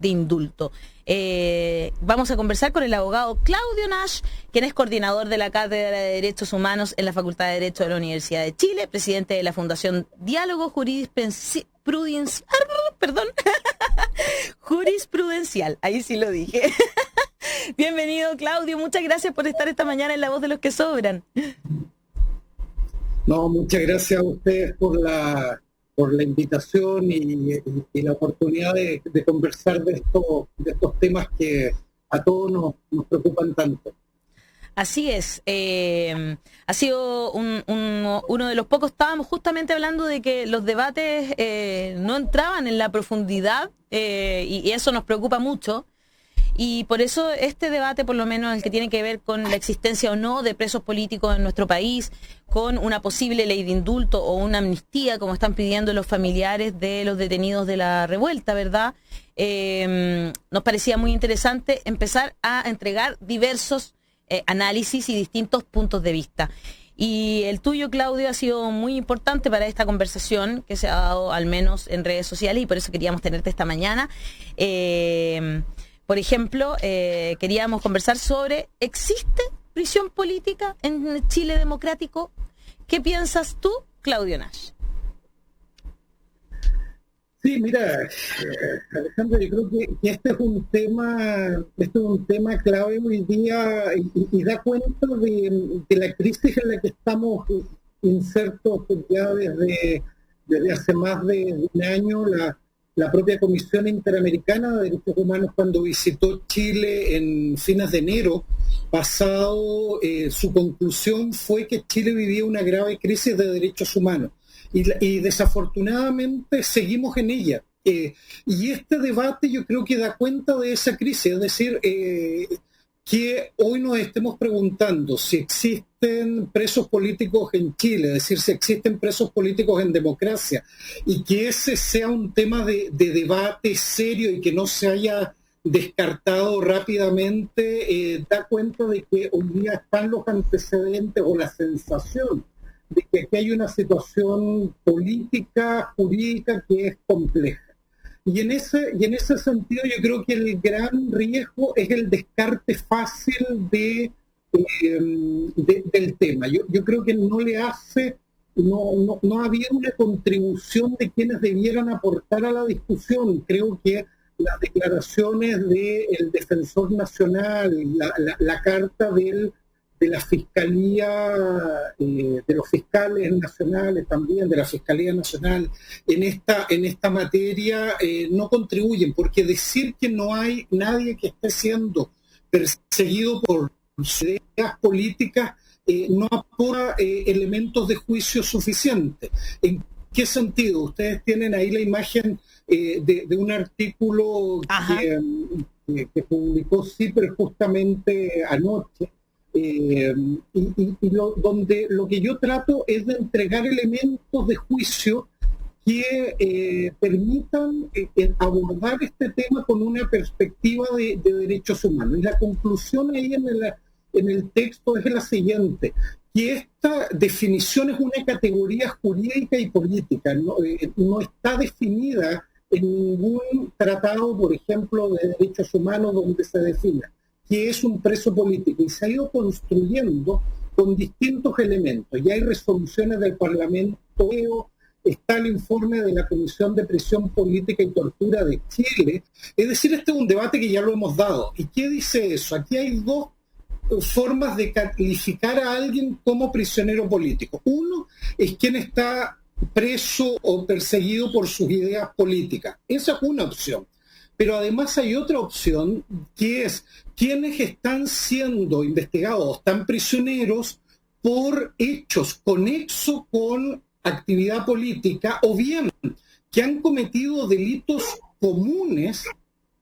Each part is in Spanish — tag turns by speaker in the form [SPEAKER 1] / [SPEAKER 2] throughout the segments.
[SPEAKER 1] de indulto. Vamos a conversar con el abogado Claudio Nash, quien es coordinador de la Cátedra de Derechos Humanos en la Facultad de Derecho de la Universidad de Chile, presidente de la Fundación Diálogo Jurisprudencial, ahí sí lo dije. Bienvenido, Claudio, muchas gracias por estar esta mañana en La Voz de los que Sobran.
[SPEAKER 2] No, muchas gracias a ustedes por la invitación y la oportunidad de conversar de estos temas que a todos nos preocupan tanto.
[SPEAKER 1] Así es, ha sido uno de los pocos, estábamos justamente hablando de que los debates no entraban en la profundidad y eso nos preocupa mucho. Y por eso este debate, por lo menos el que tiene que ver con la existencia o no de presos políticos en nuestro país, con una posible ley de indulto o una amnistía, como están pidiendo los familiares de los detenidos de la revuelta, ¿verdad? Nos parecía muy interesante empezar a entregar diversos análisis y distintos puntos de vista. Y el tuyo, Claudio, ha sido muy importante para esta conversación que se ha dado al menos en redes sociales y por eso queríamos tenerte esta mañana. Por ejemplo, queríamos conversar sobre, ¿existe prisión política en Chile democrático? ¿Qué piensas tú, Claudio Nash?
[SPEAKER 2] Sí, mira, Alejandro, yo creo que este es un tema clave hoy día y da cuenta de la crisis en la que estamos insertos ya desde hace más de un año. La propia Comisión Interamericana de Derechos Humanos, cuando visitó Chile en fines de enero pasado, su conclusión fue que Chile vivía una grave crisis de derechos humanos y desafortunadamente seguimos en ella. Y este debate yo creo que da cuenta de esa crisis, es decir, que hoy nos estemos preguntando si existen presos políticos en Chile, es decir, si existen presos políticos en democracia, y que ese sea un tema de debate serio y que no se haya descartado rápidamente, da cuenta de que hoy día están los antecedentes o la sensación de que aquí hay una situación política, jurídica que es compleja. Y en ese sentido yo creo que el gran riesgo es el descarte fácil del tema. Yo creo que no ha habido una contribución de quienes debieran aportar a la discusión. Creo que las declaraciones del Defensor Nacional, la carta de la Fiscalía, de los fiscales nacionales también, de la Fiscalía Nacional, en esta materia no contribuyen, porque decir que no hay nadie que esté siendo perseguido por sus ideas políticas no aporta elementos de juicio suficientes. ¿En qué sentido? Ustedes tienen ahí la imagen de un artículo que publicó CIPER justamente anoche, donde lo que yo trato es de entregar elementos de juicio que permitan abordar este tema con una perspectiva de derechos humanos. Y la conclusión ahí en el texto es la siguiente, que esta definición es una categoría jurídica y política, no está definida en ningún tratado, por ejemplo, de derechos humanos donde se defina que es un preso político, y se ha ido construyendo con distintos elementos. Ya hay resoluciones del Parlamento, está el informe de la Comisión de Prisión Política y Tortura de Chile. Es decir, este es un debate que ya lo hemos dado. ¿Y qué dice eso? Aquí hay dos formas de calificar a alguien como prisionero político. Uno es quien está preso o perseguido por sus ideas políticas. Esa es una opción. Pero además hay otra opción, que es quienes están siendo investigados, están prisioneros por hechos conexos con actividad política, o bien que han cometido delitos comunes,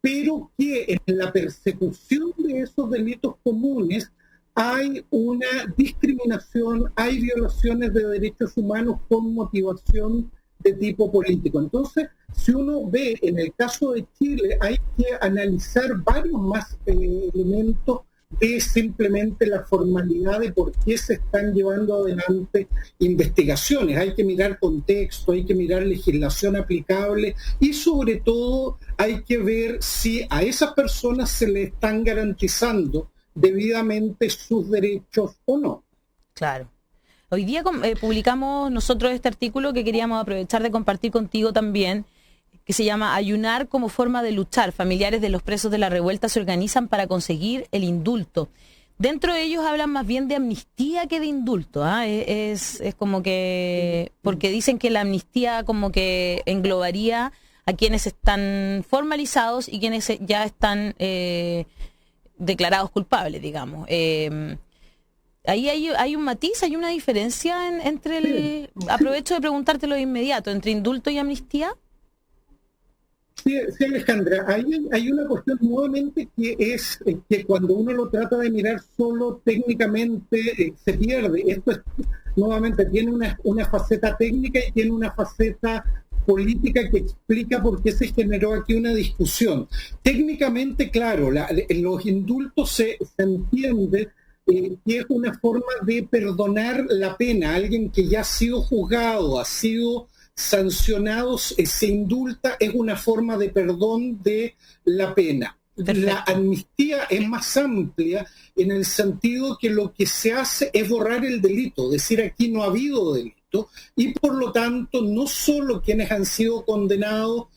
[SPEAKER 2] pero que en la persecución de esos delitos comunes hay una discriminación, hay violaciones de derechos humanos con motivación de tipo político. Entonces, si uno ve en el caso de Chile, hay que analizar varios más elementos de simplemente la formalidad de por qué se están llevando adelante investigaciones. Hay que mirar contexto, hay que mirar legislación aplicable y sobre todo hay que ver si a esas personas se les están garantizando debidamente sus derechos o no.
[SPEAKER 1] Claro. Hoy día publicamos nosotros este artículo que queríamos aprovechar de compartir contigo también, que se llama Ayunar como forma de luchar. Familiares de los presos de la revuelta se organizan para conseguir el indulto. Dentro de ellos hablan más bien de amnistía que de indulto. Es como que, porque dicen que la amnistía como que englobaría a quienes están formalizados y quienes ya están declarados culpables, digamos. Ahí hay un matiz, hay una diferencia entre el... Aprovecho de preguntártelo de inmediato, entre indulto y amnistía.
[SPEAKER 2] Sí, Alejandra, hay una cuestión nuevamente que es que cuando uno lo trata de mirar solo técnicamente se pierde. Esto es, nuevamente tiene una faceta técnica y tiene una faceta política que explica por qué se generó aquí una discusión. Técnicamente, claro, los indultos se entiende que es una forma de perdonar la pena. Alguien que ya ha sido juzgado, ha sido sancionados, se indulta, es una forma de perdón de la pena. Perfecto. La amnistía es más amplia en el sentido que lo que se hace es borrar el delito, es decir, aquí no ha habido delito y por lo tanto no solo quienes han sido condenados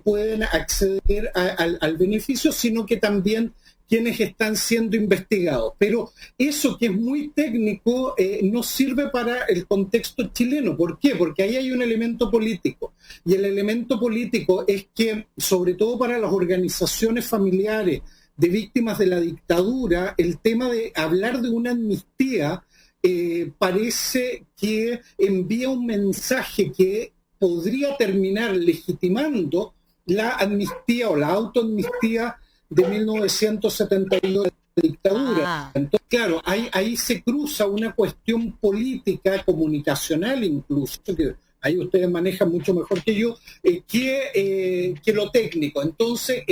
[SPEAKER 2] pueden acceder al beneficio, sino que también quienes están siendo investigados. Pero eso que es muy técnico no sirve para el contexto chileno. ¿Por qué? Porque ahí hay un elemento político. Y el elemento político es que, sobre todo para las organizaciones familiares de víctimas de la dictadura, el tema de hablar de una amnistía parece que envía un mensaje que podría terminar legitimando la amnistía o la autoamnistía de 1972 de la dictadura. Entonces, claro, ahí se cruza una cuestión política, comunicacional incluso, que ahí ustedes manejan mucho mejor que yo, que lo técnico. Entonces,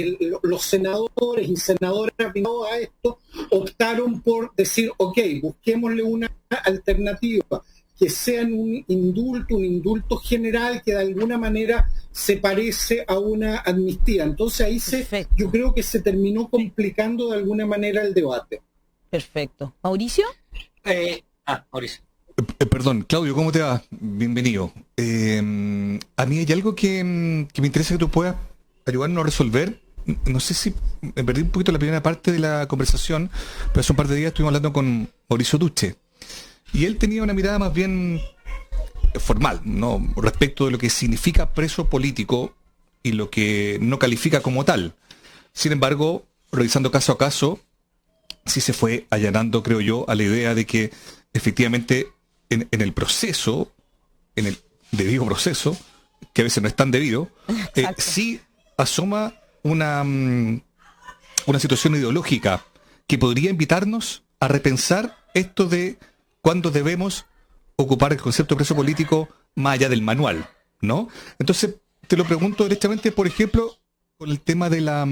[SPEAKER 2] los senadores y senadoras vinculados a esto optaron por decir, ok, busquémosle una alternativa que sea un indulto general que de alguna manera se parece a una amnistía. Entonces ahí yo creo que se terminó complicando de alguna manera el debate.
[SPEAKER 1] Perfecto. ¿Mauricio?
[SPEAKER 3] Mauricio.
[SPEAKER 4] Perdón, Claudio, ¿cómo te va? Bienvenido. A mí hay algo que me interesa que tú puedas ayudarnos a resolver. No sé si me perdí un poquito la primera parte de la conversación, pero hace un par de días estuvimos hablando con Mauricio Duche. Y él tenía una mirada más bien formal, ¿no?, respecto de lo que significa preso político y lo que no califica como tal. Sin embargo, revisando caso a caso, sí se fue allanando, creo yo, a la idea de que efectivamente en el proceso, en el debido proceso, que a veces no es tan debido, sí asoma una situación ideológica que podría invitarnos a repensar esto de cuándo debemos ocupar el concepto de preso político más allá del manual, ¿no? Entonces, te lo pregunto directamente, por ejemplo, con el tema de la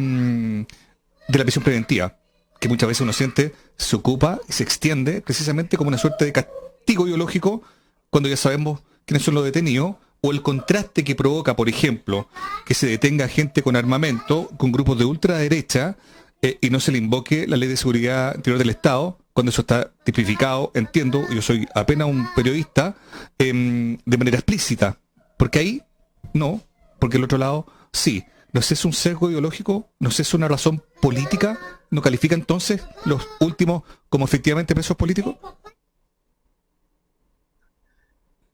[SPEAKER 4] prisión preventiva, que muchas veces uno siente se ocupa y se extiende precisamente como una suerte de castigo ideológico cuando ya sabemos quiénes son los detenidos, o el contraste que provoca, por ejemplo, que se detenga gente con armamento, con grupos de ultraderecha, y no se le invoque la Ley de Seguridad Interior del Estado, cuando eso está tipificado, entiendo, yo soy apenas un periodista, de manera explícita. Porque ahí, no, porque el otro lado, sí. ¿No es un sesgo ideológico? ¿No es una razón política? ¿No califica entonces los últimos como efectivamente presos políticos?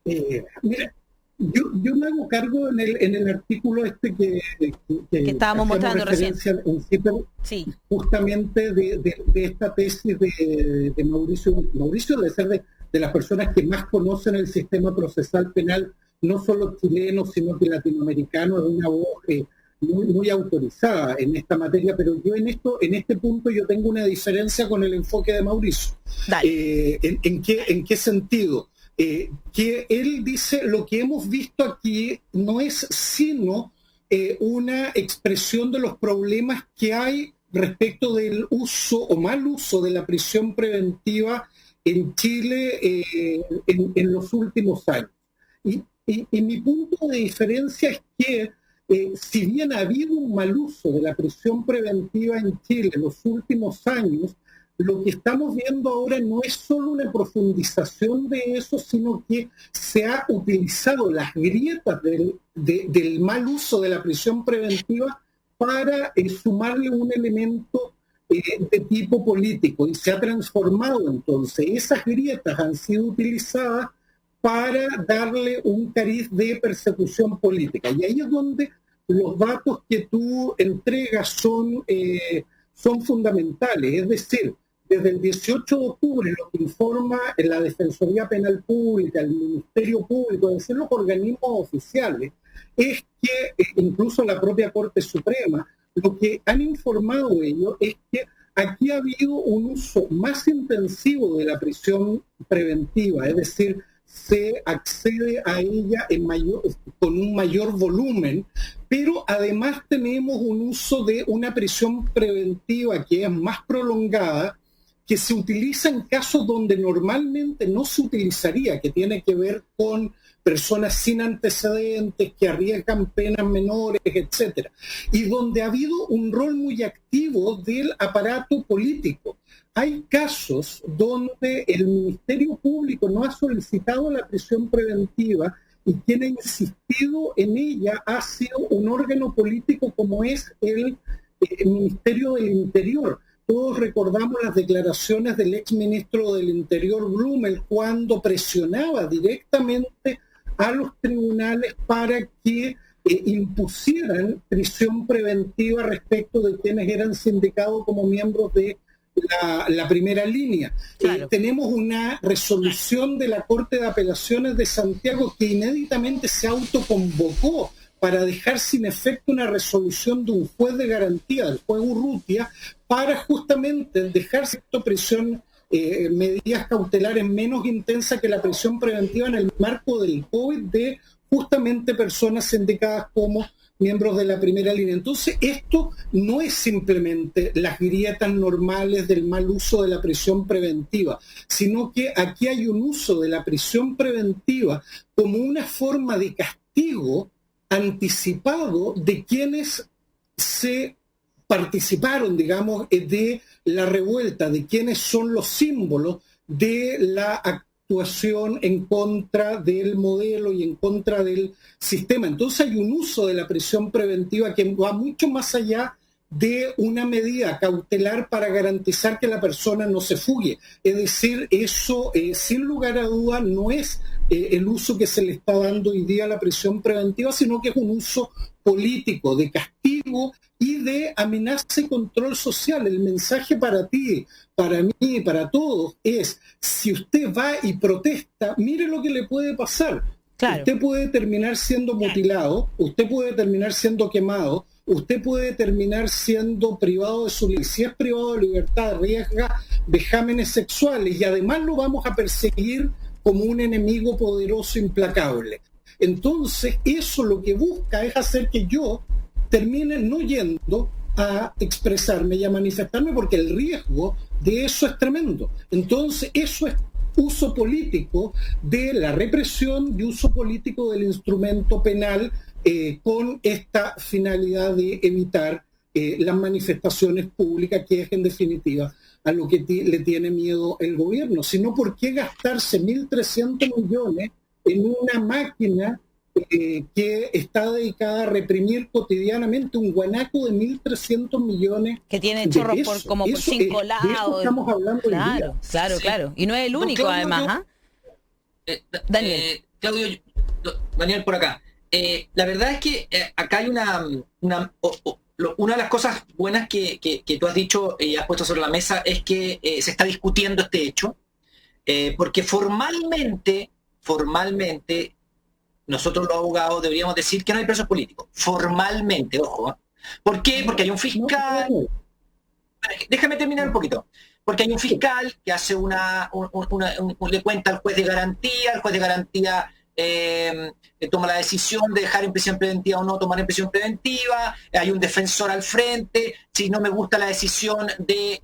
[SPEAKER 2] Mira, yo me hago cargo en el artículo que
[SPEAKER 1] estábamos mostrando recién.
[SPEAKER 2] Sí. Justamente de esta tesis de Mauricio. Mauricio debe ser de las personas que más conocen el sistema procesal penal, no solo chileno, sino que latinoamericano, es una voz muy autorizada en esta materia, pero yo en este punto yo tengo una diferencia con el enfoque de Mauricio. ¿En qué sentido? Que él dice, lo que hemos visto aquí no es sino una expresión de los problemas que hay respecto del uso o mal uso de la prisión preventiva en Chile en los últimos años. Y mi punto de diferencia es que si bien ha habido un mal uso de la prisión preventiva en Chile en los últimos años, lo que estamos viendo ahora no es solo una profundización de eso, sino que se ha utilizado las grietas del mal uso de la prisión preventiva para sumarle un elemento de tipo político, y se ha transformado entonces. Esas grietas han sido utilizadas para darle un cariz de persecución política. Y ahí es donde los datos que tú entregas son fundamentales. Es decir, desde el 18 de octubre, lo que informa la Defensoría Penal Pública, el Ministerio Público, es decir, los organismos oficiales, es que incluso la propia Corte Suprema, lo que han informado ellos es que aquí ha habido un uso más intensivo de la prisión preventiva, es decir, se accede a ella con un mayor volumen, pero además tenemos un uso de una prisión preventiva que es más prolongada, que se utiliza en casos donde normalmente no se utilizaría, que tiene que ver con personas sin antecedentes, que arriesgan penas menores, etcétera, y donde ha habido un rol muy activo del aparato político. Hay casos donde el Ministerio Público no ha solicitado la prisión preventiva y quien ha insistido en ella ha sido un órgano político como es el Ministerio del Interior. Todos recordamos las declaraciones del exministro del Interior, Blumel, cuando presionaba directamente a los tribunales para que impusieran prisión preventiva respecto de quienes eran sindicados como miembros de la primera línea.
[SPEAKER 1] Claro.
[SPEAKER 2] Tenemos una resolución de la Corte de Apelaciones de Santiago que inéditamente se autoconvocó para dejar sin efecto una resolución de un juez de garantía, del juez Urrutia, para justamente dejar sin efecto prisión, medidas cautelares menos intensas que la prisión preventiva en el marco del COVID de justamente personas sindicadas como miembros de la primera línea. Entonces, esto no es simplemente las grietas normales del mal uso de la prisión preventiva, sino que aquí hay un uso de la prisión preventiva como una forma de castigo anticipado de quienes se participaron, digamos, de la revuelta, de quienes son los símbolos de la actuación en contra del modelo y en contra del sistema. Entonces hay un uso de la prisión preventiva que va mucho más allá de una medida cautelar para garantizar que la persona no se fugue. Es decir, eso sin lugar a duda no es el uso que se le está dando hoy día a la prisión preventiva, sino que es un uso político, de castigo y de amenaza y control social. El mensaje para ti, para mí, para todos es, si usted va y protesta, mire lo que le puede pasar. Claro. Usted puede terminar siendo mutilado, usted puede terminar siendo quemado, usted puede terminar siendo privado de su libertad. Si es privado de libertad, arriesga vejámenes sexuales y además lo vamos a perseguir como un enemigo poderoso implacable. Entonces, eso lo que busca es hacer que yo termine no yendo a expresarme y a manifestarme, porque el riesgo de eso es tremendo. Entonces, eso es uso político de la represión y uso político del instrumento penal con esta finalidad de evitar las manifestaciones públicas, que es en definitiva a lo que le tiene miedo el gobierno. Sino, ¿por qué gastarse 1.300 millones en una máquina que está dedicada a reprimir cotidianamente un guanaco de 1.300 millones
[SPEAKER 1] que tiene chorros
[SPEAKER 2] por,
[SPEAKER 1] como por 5 lados?
[SPEAKER 2] De eso estamos hablando
[SPEAKER 1] claro, claro, sí. Claro. Y no es el único, Claudio, además.
[SPEAKER 3] Daniel. Claudio, Daniel, por acá. La verdad es que acá hay una de las cosas buenas que tú has dicho y has puesto sobre la mesa es que se está discutiendo este hecho, porque formalmente nosotros los abogados deberíamos decir que no hay presos políticos. Formalmente, ojo. ¿Por qué? Porque hay un fiscal... Déjame terminar un poquito. Porque hay un fiscal que hace le cuenta al juez de garantía, el juez de garantía toma la decisión de dejar en prisión preventiva o no tomar en prisión preventiva, hay un defensor al frente, si no me gusta la decisión del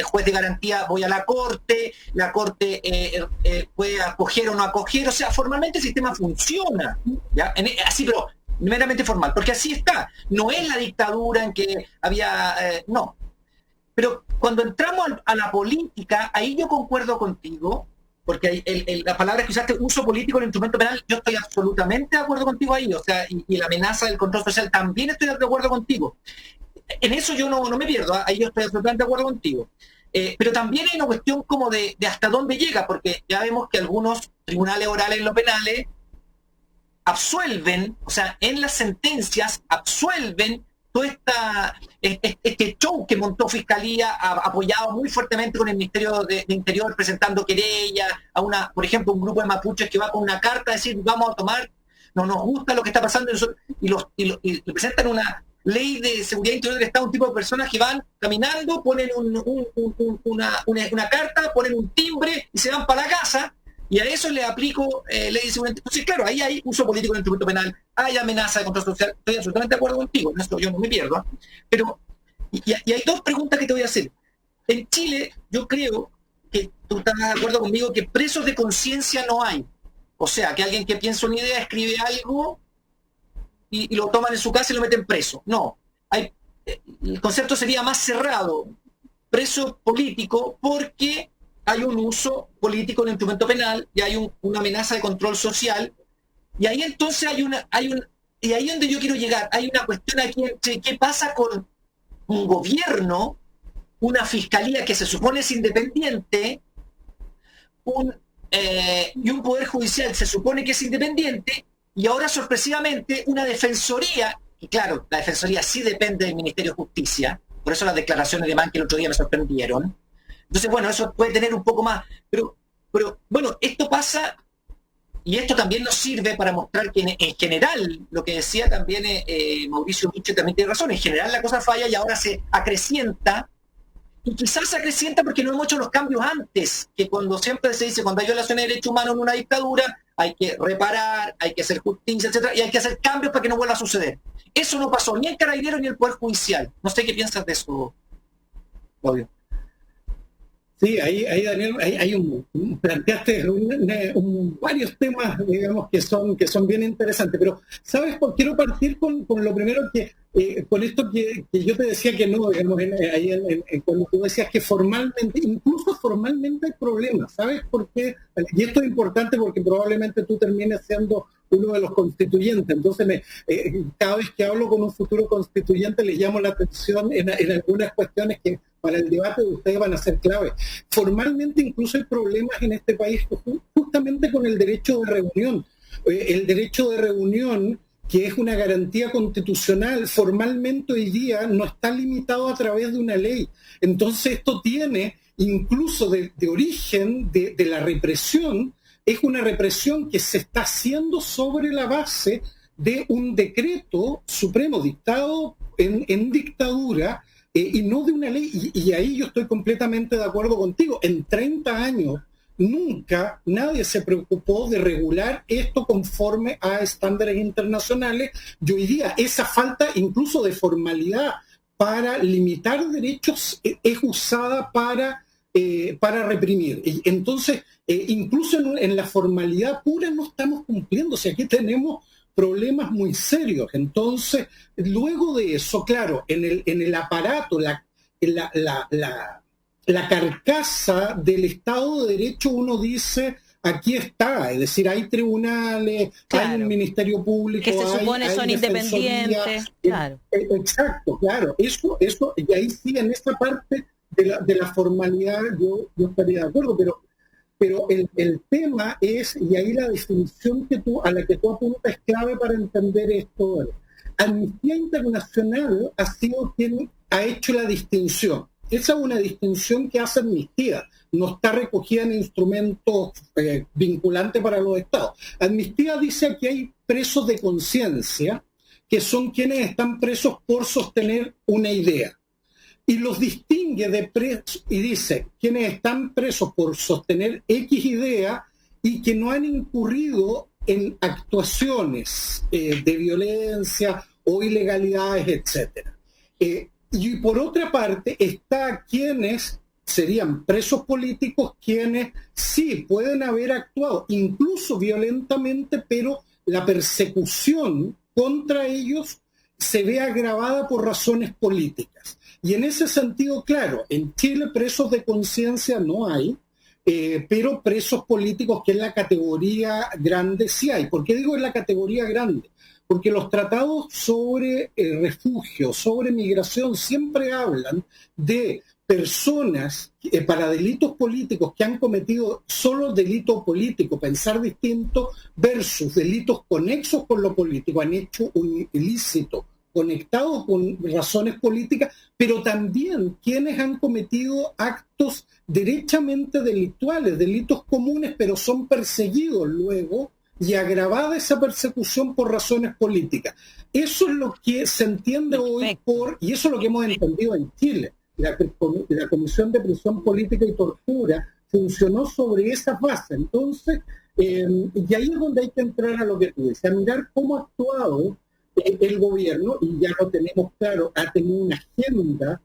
[SPEAKER 3] juez de garantía voy a la corte puede acoger o no acoger, o sea, formalmente el sistema funciona, ¿ya? Así, pero meramente formal, porque así está, no es la dictadura en que había, no. Pero cuando entramos a la política, ahí yo concuerdo contigo, porque la palabra que usaste, uso político del instrumento penal, yo estoy absolutamente de acuerdo contigo ahí, o sea, y la amenaza del control social también estoy de acuerdo contigo. En eso yo no me pierdo, ahí yo estoy absolutamente de acuerdo contigo. Pero también hay una cuestión como de hasta dónde llega, porque ya vemos que algunos tribunales orales en lo penales absuelven, o sea, en las sentencias absuelven todo este show que montó Fiscalía, apoyado muy fuertemente con el Ministerio de Interior, presentando querella a por ejemplo, un grupo de mapuches que va con una carta a decir, vamos a tomar, no nos gusta lo que está pasando, y presentan una ley de seguridad interior del Estado, un tipo de personas que van caminando, ponen una carta, ponen un timbre y se van para la casa. Y a eso le aplico ley de seguridad. Entonces, claro, ahí hay uso político del instrumento penal, hay amenaza de control social. Estoy absolutamente de acuerdo contigo, en eso yo no me pierdo. Pero, y hay dos preguntas que te voy a hacer. En Chile, yo creo que tú estás de acuerdo conmigo que presos de conciencia no hay. O sea, que alguien que piensa una idea, escribe algo y lo toman en su casa y lo meten preso. No. El concepto sería más cerrado. Preso político, porque hay un uso político del instrumento penal y hay una amenaza de control social, y ahí entonces y ahí es donde yo quiero llegar, hay una cuestión aquí entre qué pasa con un gobierno, una fiscalía que se supone es independiente, y un poder judicial que se supone que es independiente, y ahora sorpresivamente una defensoría, y claro, la defensoría sí depende del Ministerio de Justicia, por eso las declaraciones de Manque el otro día me sorprendieron. Entonces, bueno, eso puede tener un poco más, pero bueno, esto pasa, y esto también nos sirve para mostrar que en general, lo que decía también Mauricio Miche también tiene razón, en general la cosa falla y ahora se acrecienta, y quizás se acrecienta porque no hemos hecho los cambios antes, que cuando siempre se dice, cuando hay violaciones de derechos humanos en una dictadura, hay que reparar, hay que hacer justicia, etcétera, y hay que hacer cambios para que no vuelva a suceder. Eso no pasó ni en Carabineros ni en el Poder Judicial. No sé qué piensas de eso, Claudio.
[SPEAKER 2] Sí, ahí Daniel, planteaste varios temas, digamos, que son bien interesantes, pero, ¿sabes? Quiero partir con lo primero con esto que yo te decía que no, digamos, cuando tú decías que incluso formalmente hay problemas, ¿sabes? Porque, y esto es importante porque probablemente tú termines siendo uno de los constituyentes, entonces cada vez que hablo con un futuro constituyente les llamo la atención en algunas cuestiones que para el debate de ustedes van a ser clave. Formalmente incluso hay problemas en este país justamente con el derecho de reunión. El derecho de reunión, que es una garantía constitucional, formalmente hoy día no está limitado a través de una ley. Entonces esto tiene, incluso de origen de la represión, es una represión que se está haciendo sobre la base de un decreto supremo dictado en dictadura, y no de una ley, y ahí yo estoy completamente de acuerdo contigo. En 30 años nunca nadie se preocupó de regular esto conforme a estándares internacionales, y hoy día esa falta incluso de formalidad para limitar derechos es usada para reprimir. Y entonces, incluso en la formalidad pura no estamos cumpliendo. O sea, aquí tenemos problemas muy serios. Entonces, luego de eso, claro, en el aparato, la carcasa del Estado de Derecho, uno dice, aquí está, es decir, hay tribunales, claro, hay un ministerio público,
[SPEAKER 1] que se supone son independientes, claro.
[SPEAKER 2] Exacto, claro, eso, y ahí sí, en esta parte de la formalidad yo estaría de acuerdo, pero el tema es, y ahí la definición a la que tú apuntas es clave para entender esto. Amnistía Internacional ha sido quien ha hecho la distinción. Esa es una distinción que hace Amnistía, no está recogida en instrumentos vinculantes para los estados. Amnistía dice que hay presos de conciencia, que son quienes están presos por sostener una idea. Y los distingue de presos, y dice, quienes están presos por sostener X idea, y que no han incurrido en actuaciones de violencia o ilegalidades, etcétera. Y por otra parte está quienes serían presos políticos, quienes sí pueden haber actuado incluso violentamente, pero la persecución contra ellos se ve agravada por razones políticas. Y en ese sentido, claro, en Chile presos de conciencia no hay, pero presos políticos, que es la categoría grande, sí hay. ¿Por qué digo en la categoría grande? Porque los tratados sobre refugio, sobre migración, siempre hablan de personas para delitos políticos que han cometido solo delito político, pensar distinto, versus delitos conexos con lo político, han hecho un ilícito conectado con razones políticas, pero también quienes han cometido actos derechamente delictuales, delitos comunes, pero son perseguidos luego y agravada esa persecución por razones políticas. Eso es lo que se entiende hoy y eso es lo que hemos entendido en Chile. La Comisión de Prisión Política y Tortura funcionó sobre esa base. Entonces, y ahí es donde hay que entrar a lo que tú dices, a mirar cómo ha actuado el gobierno, y ya lo tenemos claro, ha tenido una agenda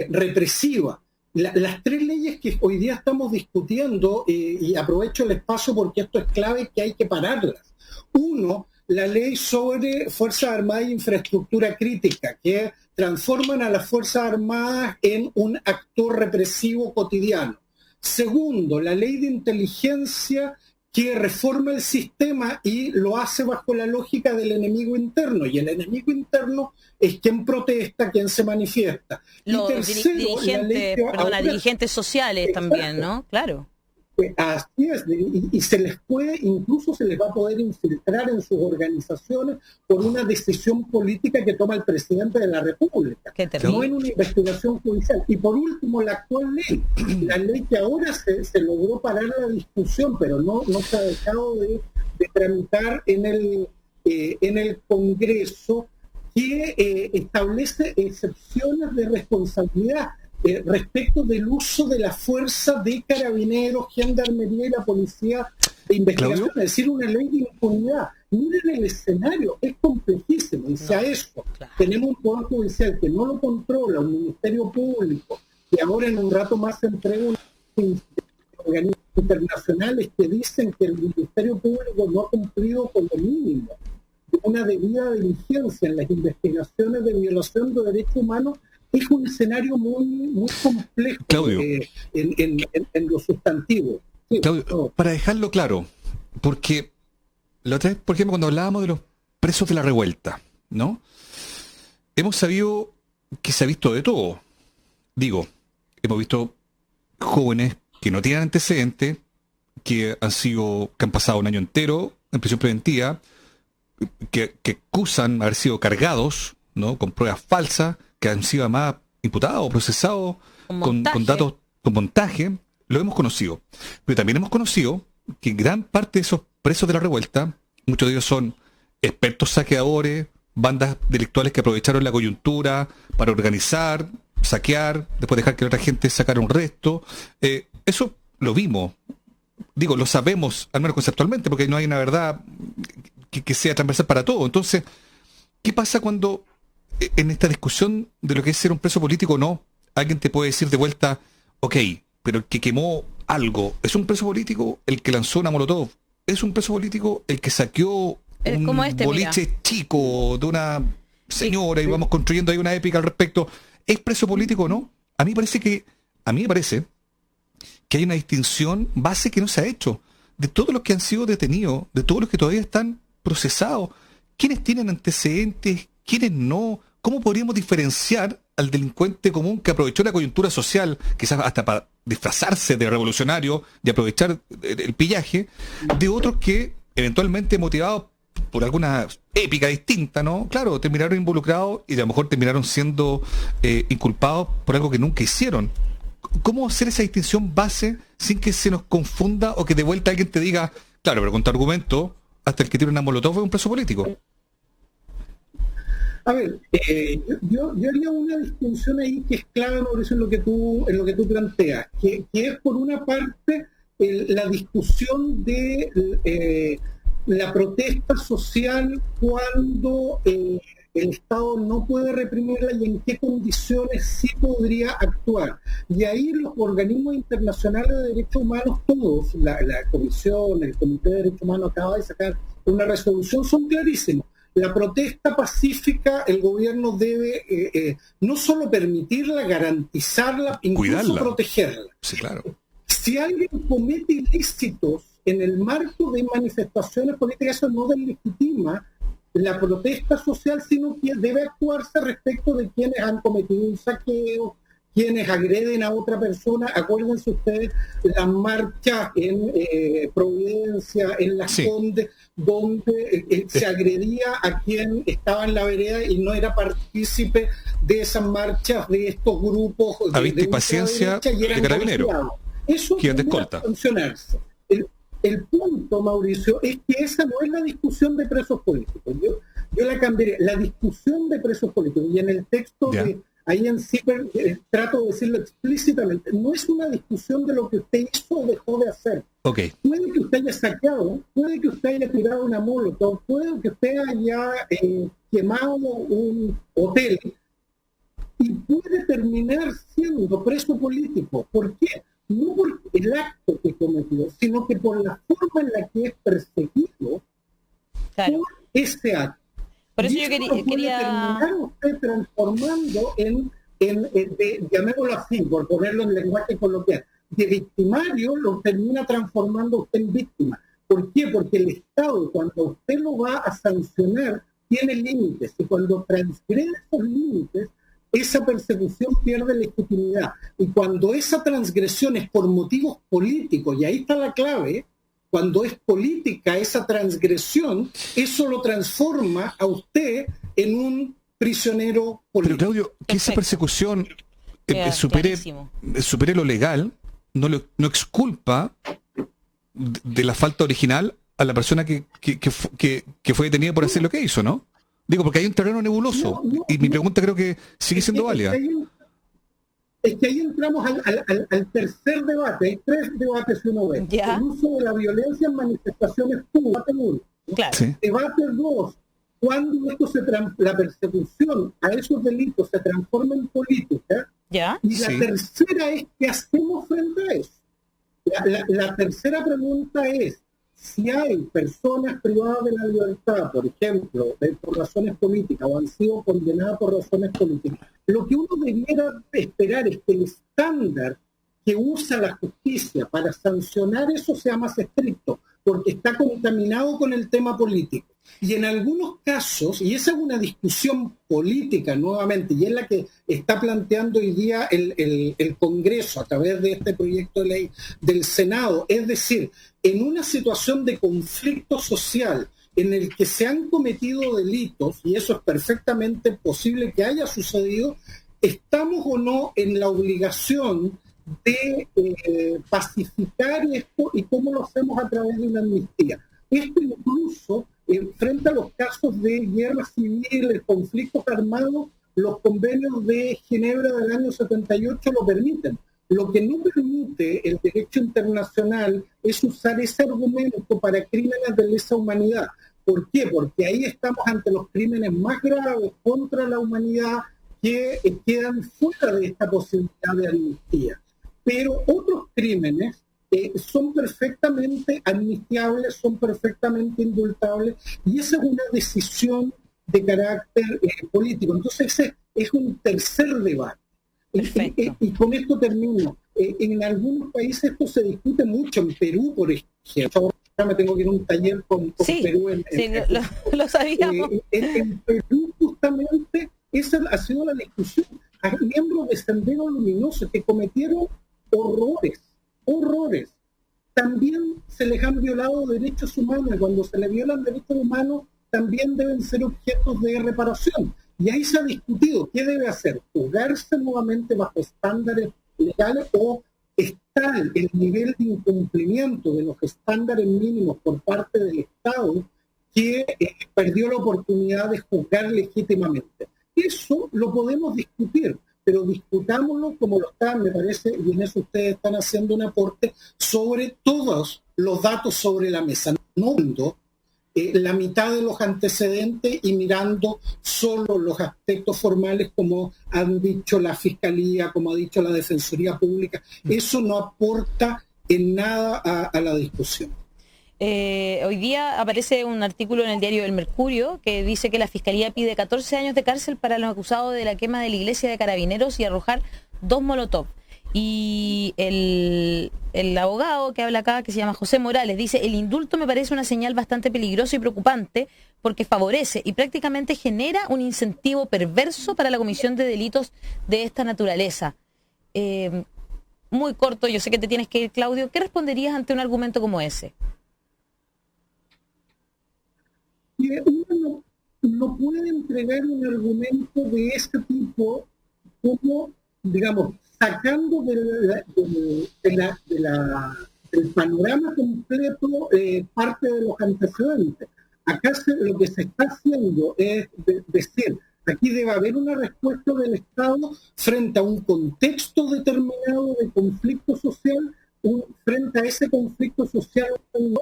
[SPEAKER 2] represiva. Las tres leyes que hoy día estamos discutiendo, y aprovecho el espacio porque esto es clave, que hay que pararlas. Uno, la ley sobre Fuerzas Armadas e Infraestructura Crítica, que transforman a las Fuerzas Armadas en un actor represivo cotidiano. Segundo, la ley de inteligencia, que reforma el sistema y lo hace bajo la lógica del enemigo interno, y el enemigo interno es quien protesta, quien se manifiesta.
[SPEAKER 1] Los
[SPEAKER 2] y tercero,
[SPEAKER 1] dirigentes sociales. Exacto. También, ¿no? Claro.
[SPEAKER 2] Así es, y se les puede, incluso se les va a poder infiltrar en sus organizaciones por una decisión política que toma el presidente de la República, no en una investigación judicial. Y por último, la actual ley, la ley que ahora se logró parar la discusión, pero no se ha dejado de tramitar en el Congreso, que establece excepciones de responsabilidad respecto del uso de la fuerza de carabineros, gendarmería y la policía de investigación, ¿Claudio? Es decir, una ley de impunidad. Miren el escenario, es complejísimo, y si a eso tenemos un poder judicial que no lo controla, un ministerio público, que ahora en un rato más se entrega organismos internacionales que dicen que el ministerio público no ha cumplido con lo mínimo, una debida diligencia en las investigaciones de violación de derechos humanos, es un escenario muy complejo,
[SPEAKER 4] Claudio,
[SPEAKER 2] en lo sustantivo. Sí,
[SPEAKER 4] Claudio, para dejarlo claro, porque la otra vez, por ejemplo, cuando hablábamos de los presos de la revuelta, ¿no? Hemos sabido que se ha visto de todo. Digo, hemos visto jóvenes que no tienen antecedentes, que han pasado un año entero en prisión preventiva, que acusan haber sido cargados, ¿no?, con pruebas falsas, que han sido además imputados o procesados con datos, con montaje. Lo hemos conocido. Pero también hemos conocido que gran parte de esos presos de la revuelta, muchos de ellos son expertos saqueadores, bandas delictuales que aprovecharon la coyuntura para organizar, saquear, después dejar que otra gente sacara un resto. Eso lo vimos. Digo, lo sabemos, al menos conceptualmente, porque no hay una verdad que sea transversal para todo. Entonces, ¿qué pasa cuando en esta discusión de lo que es ser un preso político o no, alguien te puede decir de vuelta, ok, pero el que quemó algo, ¿es un preso político el que lanzó una molotov? ¿Es un preso político el que saqueó un boliche chico de una señora y vamos construyendo ahí una épica al respecto? ¿Es preso político o no? A mí me parece que hay una distinción base que no se ha hecho de todos los que han sido detenidos, de todos los que todavía están procesados. ¿Quiénes tienen antecedentes? ¿Quiénes no? ¿Cómo podríamos diferenciar al delincuente común que aprovechó la coyuntura social, quizás hasta para disfrazarse de revolucionario y aprovechar el pillaje, de otros que eventualmente motivados por alguna épica distinta, ¿no? Claro, terminaron involucrados y a lo mejor terminaron siendo inculpados por algo que nunca hicieron? ¿Cómo hacer esa distinción base sin que se nos confunda o que de vuelta alguien te diga, claro, pero con tu argumento, hasta el que tiene una molotov es un preso político?
[SPEAKER 2] A ver, yo haría una distinción ahí que es clave, Mauricio, en lo que tú planteas, que es por una parte la discusión de la protesta social cuando el Estado no puede reprimirla y en qué condiciones sí podría actuar. Y ahí los organismos internacionales de derechos humanos, todos, la Comisión, el Comité de Derechos Humanos acaba de sacar una resolución, son clarísimos. La protesta pacífica, el gobierno debe no solo permitirla, garantizarla, incluso
[SPEAKER 4] cuidarla,
[SPEAKER 2] protegerla.
[SPEAKER 4] Sí, claro.
[SPEAKER 2] Si alguien comete ilícitos en el marco de manifestaciones políticas, eso no deslegitima la protesta social, sino que debe actuarse respecto de quienes han cometido un saqueo, quienes agreden a otra persona. Acuérdense ustedes las marchas en Providencia, en Las Condes, donde se agredía a quien estaba en la vereda y no era partícipe de esas marchas de estos grupos
[SPEAKER 4] de impaciencia de carabineros.
[SPEAKER 2] Eso debe sancionarse. El punto, Mauricio, es que esa no es la discusión de presos políticos. Yo la cambiaría. La discusión de presos políticos, y en el texto ahí en CIPER trato de decirlo explícitamente, no es una discusión de lo que usted hizo o dejó de hacer.
[SPEAKER 4] Okay.
[SPEAKER 2] Puede que usted haya saqueado, puede que usted haya tirado una molotov, puede que usted haya quemado un hotel, y puede terminar siendo preso político. ¿Por qué? No por el acto que cometió, sino que por la forma en la que es perseguido por ese acto.
[SPEAKER 1] Por eso
[SPEAKER 2] y
[SPEAKER 1] yo
[SPEAKER 2] puede
[SPEAKER 1] quería
[SPEAKER 2] terminar usted transformando llamémoslo así, por ponerlo en lenguaje coloquial, de victimario lo termina transformando usted en víctima. ¿Por qué? Porque el Estado, cuando usted lo va a sancionar, tiene límites, y cuando transgrede esos límites, esa persecución pierde legitimidad. Y cuando esa transgresión es por motivos políticos, y ahí está la clave, cuando es política esa transgresión, eso lo transforma a usted en un prisionero político.
[SPEAKER 4] Pero Claudio, que esa persecución supere lo legal, no exculpa de la falta original a la persona que fue detenida por hacer lo que hizo, ¿no? Digo, porque hay un terreno nebuloso, y mi pregunta creo que sigue siendo válida.
[SPEAKER 2] Es que ahí entramos al tercer debate. Hay tres debates que uno ve. El uso de la violencia en manifestaciones públicas.
[SPEAKER 1] Claro.
[SPEAKER 4] Sí.
[SPEAKER 2] Debate 2. Cuando la persecución a esos delitos se transforma en política. Y la tercera es, ¿qué hacemos frente a eso? La tercera pregunta es, si hay personas privadas de la libertad, por ejemplo, por razones políticas, o han sido condenadas por razones políticas, lo que uno debiera esperar es que el estándar que usa la justicia para sancionar eso sea más estricto, porque está contaminado con el tema político. Y en algunos casos, y esa es una discusión política nuevamente, y es la que está planteando hoy día el Congreso a través de este proyecto de ley del Senado, es decir, en una situación de conflicto social en el que se han cometido delitos, y eso es perfectamente posible que haya sucedido, ¿estamos o no en la obligación de pacificar esto, y cómo lo hacemos a través de una amnistía? Esto incluso, frente a los casos de guerra civil, conflictos armados, los convenios de Ginebra del año 78 lo permiten. Lo que no permite el derecho internacional es usar ese argumento para crímenes de lesa humanidad. ¿Por qué? Porque ahí estamos ante los crímenes más graves contra la humanidad que quedan fuera de esta posibilidad de amnistía. Pero otros crímenes son perfectamente amnistiables, son perfectamente indultables, y esa es una decisión de carácter político. Entonces ese es un tercer debate. Y con esto termino. En algunos países esto se discute mucho. En Perú, por ejemplo, ahora me tengo que ir a un taller con Perú.
[SPEAKER 1] Lo sabíamos.
[SPEAKER 2] En Perú justamente esa ha sido la discusión. Hay miembros de Sendero Luminoso que cometieron horrores. También se les han violado derechos humanos, y cuando se les violan derechos humanos también deben ser objetos de reparación. Y ahí se ha discutido qué debe hacer, juzgarse nuevamente bajo estándares legales, o está el nivel de incumplimiento de los estándares mínimos por parte del Estado que perdió la oportunidad de juzgar legítimamente. Eso lo podemos discutir, pero discutámoslo como lo está, me parece, y en eso ustedes están haciendo un aporte sobre todos los datos sobre la mesa, no viendo la mitad de los antecedentes y mirando solo los aspectos formales como han dicho la Fiscalía, como ha dicho la Defensoría Pública. Eso no aporta en nada a la discusión.
[SPEAKER 1] Hoy día aparece un artículo en el diario El Mercurio que dice que la Fiscalía pide 14 años de cárcel para los acusados de la quema de la iglesia de Carabineros y arrojar 2 molotov. Y el abogado que habla acá, que se llama José Morales, dice: el indulto me parece una señal bastante peligrosa y preocupante porque favorece y prácticamente genera un incentivo perverso para la comisión de delitos de esta naturaleza. Muy corto, yo sé que te tienes que ir, Claudio. ¿Qué responderías ante un argumento como ese?
[SPEAKER 2] Uno no puede entregar un argumento de este tipo como, digamos, sacando del panorama completo parte de los antecedentes. Acá lo que se está haciendo es decir, aquí debe haber una respuesta del Estado frente a un contexto determinado de conflicto social. Frente a ese conflicto social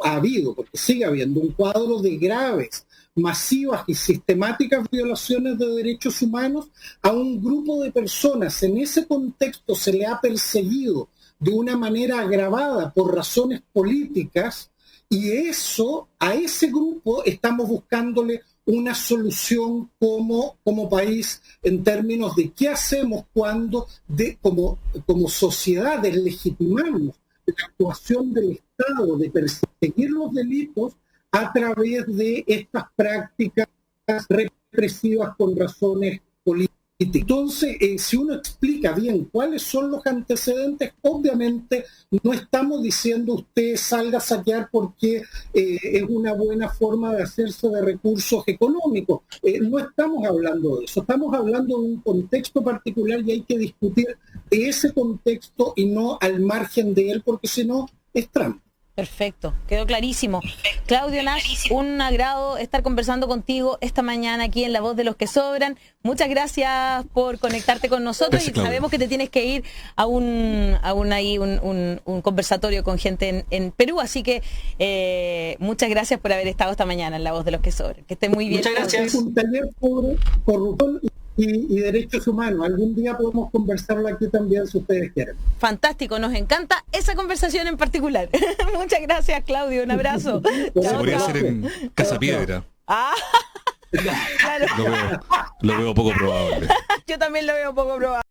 [SPEAKER 2] ha habido, porque sigue habiendo, un cuadro de graves, masivas y sistemáticas violaciones de derechos humanos a un grupo de personas. En ese contexto se le ha perseguido de una manera agravada por razones políticas, y eso, a ese grupo estamos buscándole una solución como país en términos de qué hacemos cuando como sociedad deslegitimamos la actuación del Estado de perseguir los delitos a través de estas prácticas represivas con razones políticas. Entonces, si uno explica bien cuáles son los antecedentes, obviamente no estamos diciendo usted salga a saquear porque es una buena forma de hacerse de recursos económicos. No estamos hablando de eso, estamos hablando de un contexto particular y hay que discutir de ese contexto y no al margen de él, porque si no es trampa.
[SPEAKER 1] Perfecto, quedó clarísimo. Claudio Nash, un agrado estar conversando contigo esta mañana aquí en La Voz de los que Sobran. Muchas gracias por conectarte con nosotros. Gracias, y Claudio, sabemos que te tienes que ir a un conversatorio con gente en Perú, así que muchas gracias por haber estado esta mañana en La Voz de los que Sobran. Que esté muy bien.
[SPEAKER 3] Muchas gracias.
[SPEAKER 2] Es un taller sobre corrupción y derechos humanos. Algún día podemos conversarlo aquí también si ustedes quieren.
[SPEAKER 1] Fantástico, nos encanta esa conversación en particular. Muchas gracias, Claudio, un abrazo.
[SPEAKER 4] Se podría hacer en Casa Piedra.
[SPEAKER 1] Claro.
[SPEAKER 4] Lo veo poco probable.
[SPEAKER 1] Yo también lo veo poco probable.